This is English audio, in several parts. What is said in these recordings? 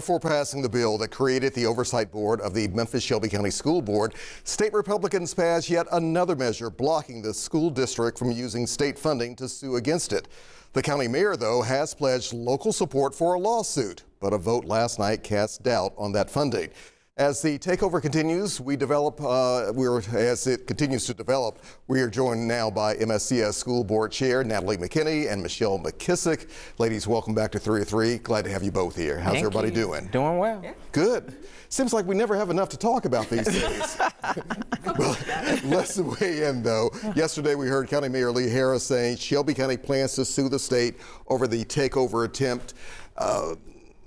Before passing the bill that created the oversight board of the Memphis-Shelby County School Board, state Republicans passed yet another measure blocking the school district from using state funding to sue against it. The county mayor, though, has pledged local support for a lawsuit, but a vote last night cast doubt on that funding. As the takeover continues, as it continues to develop, we are joined now by MSCS School Board Chair Natalie McKinney and Michelle McKissick. Ladies, welcome back to 3 at 3. Glad to have you both here. How's everybody doing? Doing well. Yeah. Good. Seems like we never have enough to talk about these days. Well, let's weigh in, though. Yesterday, we heard County Mayor Lee Harris saying Shelby County plans to sue the state over the takeover attempt.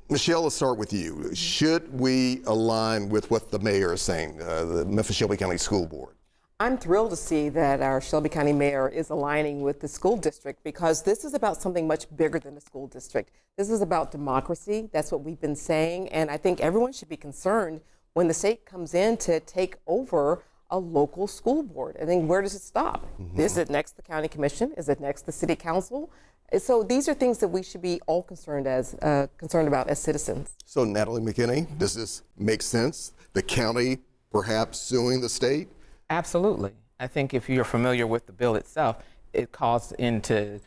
Michelle, let's start with you. Should we align with what the mayor is saying, the Memphis-Shelby County School Board? I'm thrilled to see that our Shelby County mayor is aligning with the school district, because this is about something much bigger than the school district. This is about democracy. That's what we've been saying. And I think everyone should be concerned when the state comes in to take over a local school board. I think, where does it stop? Is it next to the county commission? Is it next to the city council? So these are things that we should be all concerned about as citizens. So Natalie McKinney, does this make sense? The county perhaps suing the state? Absolutely. I think if you're familiar with the bill itself, it calls into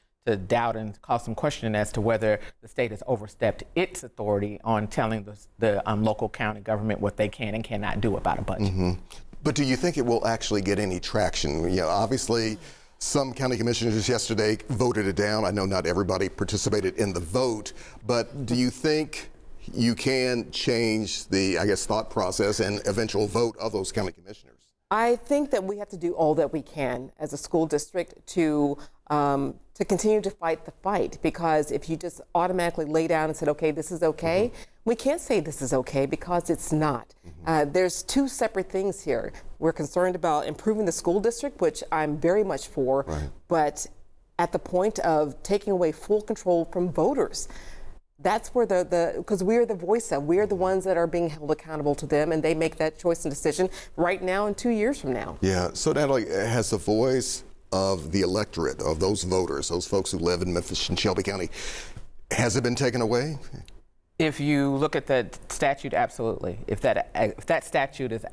doubt and calls some question as to whether the state has overstepped its authority on telling the local county government what they can and cannot do about a budget. But do you think it will actually get any traction? You know, obviously, some county commissioners yesterday voted it down. I know not everybody participated in the vote, but do you think you can change the, thought process and eventual vote of those county commissioners? I think that we have to do all that we can as a school district to continue to fight the fight, because if you just automatically lay down and said, okay, this is okay, we can't say this is okay, because it's not. There's two separate things here. We're concerned about improving the school district, which I'm very much for, but at the point of taking away full control from voters. That's where because we're the voice of, we're the ones that are being held accountable to them, and they make that choice and decision right now and 2 years from now. Yeah, so Natalie, has the voice of the electorate, of those voters, those folks who live in Memphis and Shelby County, has it been taken away? If you look at that statute, absolutely. If that statute is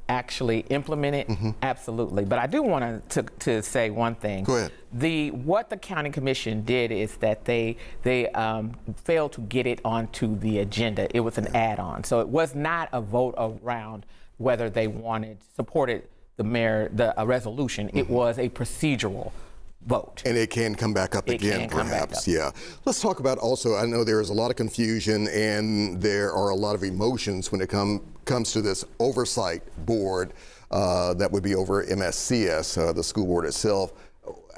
actually implemented, absolutely. But I do want to say one thing. Go ahead. What the county commission did is that they failed to get it onto the agenda. It was an add-on, so it was not a vote around whether they supported the mayor, a resolution. It was a procedural vote. And it can come back up again, perhaps. Yeah. Let's talk about also, I know there is a lot of confusion and there are a lot of emotions when it comes to this oversight board that would be over MSCS, the school board itself.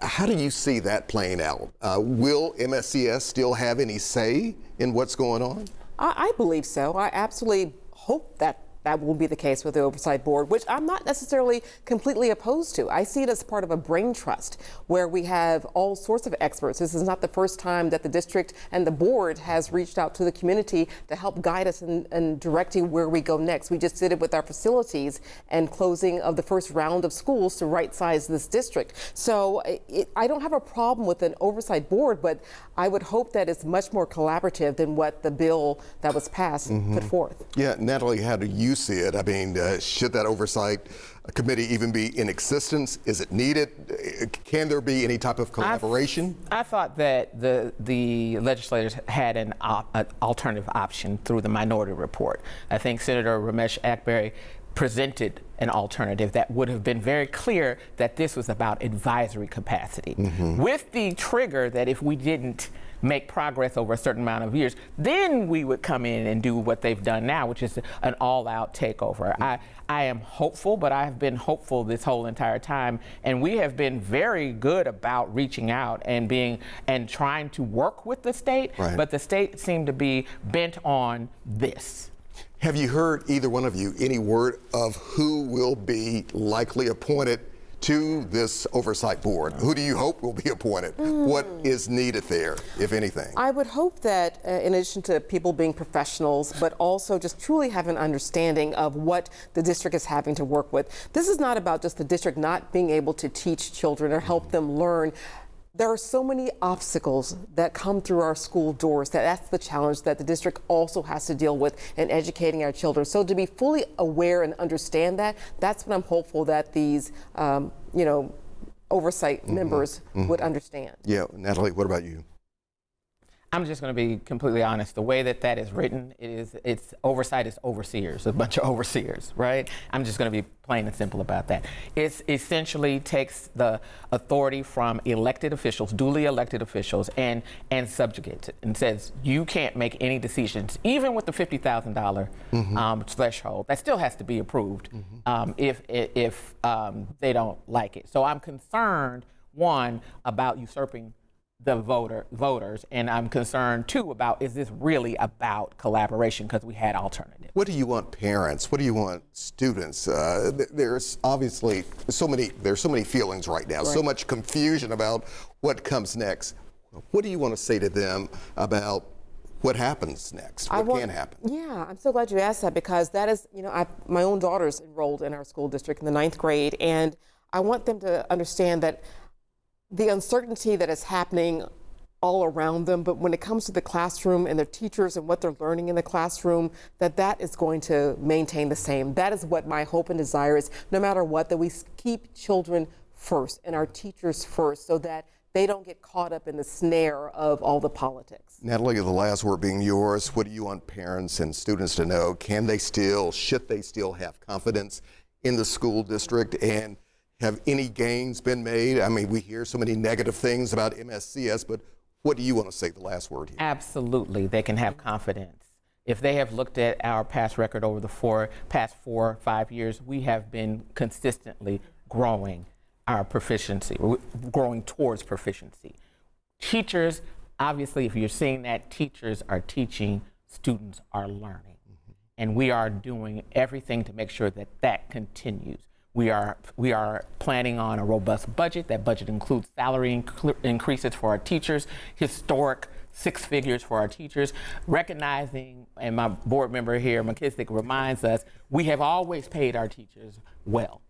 How do you see that playing out? Will MSCS still have any say in what's going on? I believe so. I absolutely hope that will be the case with the oversight board, which I'm not necessarily completely opposed to. I see it as part of a brain trust where we have all sorts of experts. This is not the first time that the district and the board has reached out to the community to help guide us in directing where we go next. We just did it with our facilities and closing of the first round of schools to right size this district. So I don't have a problem with an oversight board, but I would hope that it's much more collaborative than what the bill that was passed put forth. Yeah, Natalie, how do you see it? I mean, should that oversight committee even be in existence? Is it needed? Can there be any type of collaboration? I thought that the legislators had an alternative option through the minority report. I think Senator Ramesh Akbari presented an alternative that would have been very clear that this was about advisory capacity, with the trigger that if we didn't make progress over a certain amount of years, then we would come in and do what they've done now, which is an all-out takeover. I am hopeful, but I have been hopeful this whole entire time, and we have been very good about reaching out and trying to work with the state, but the state seemed to be bent on this. Have you heard, either one of you, any word of who will be likely appointed to this oversight board? Who do you hope will be appointed? What is needed there, if anything? I would hope that in addition to people being professionals, but also just truly have an understanding of what the district is having to work with. This is not about just the district not being able to teach children or help them learn. there are so many obstacles that come through our school doors that's the challenge that the district also has to deal with in educating our children. So to be fully aware and understand that, that's what I'm hopeful that these, oversight members would understand. Yeah, Natalie, what about you? I'm just going to be completely honest. The way that is written, it's oversight is overseers, a bunch of overseers, right? I'm just going to be plain and simple about that. It essentially takes the authority from elected officials, duly elected officials, and subjugates it and says you can't make any decisions, even with the $50,000 threshold. That still has to be approved if they don't like it. So I'm concerned, one, about usurping the voters, and I'm concerned too about, is this really about collaboration, because we had alternatives. What do you want parents? What do you want students? There's obviously there's so many feelings right now, so much confusion about what comes next. What do you want to say to them about what happens next? What can happen? Yeah, I'm so glad you asked that, because that is, my own daughter's enrolled in our school district in the 9th grade, and I want them to understand that the uncertainty that is happening all around them, but when it comes to the classroom and their teachers and what they're learning in the classroom, that is going to maintain the same. That is what my hope and desire is, no matter what, that we keep children first and our teachers first, so that they don't get caught up in the snare of all the politics. Natalie, the last word being yours. What do you want parents and students to know? Should they still have confidence in the school district, and have any gains been made? I mean, we hear so many negative things about MSCS, but what do you want to say, the last word here? Absolutely, they can have confidence. If they have looked at our past record over the past 4 or 5 years, we have been consistently growing our proficiency, growing towards proficiency. Teachers, obviously, if you're seeing that, teachers are teaching, students are learning. And we are doing everything to make sure that continues. We are planning on a robust budget. That budget includes salary increases for our teachers, historic 6 figures for our teachers, recognizing, and my board member here, McKissick, reminds us, we have always paid our teachers well.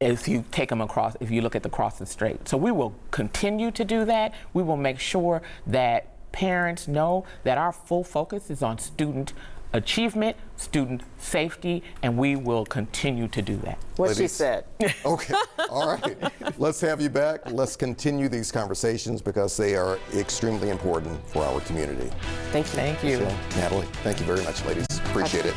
If you look at across the strait. So we will continue to do that. We will make sure that parents know that our full focus is on student achievement, student safety, and we will continue to do that. What she said. Okay, all right. Let's have you back. Let's continue these conversations, because they are extremely important for our community. Thank you. Thank you. Natalie, thank you very much, ladies. Appreciate it.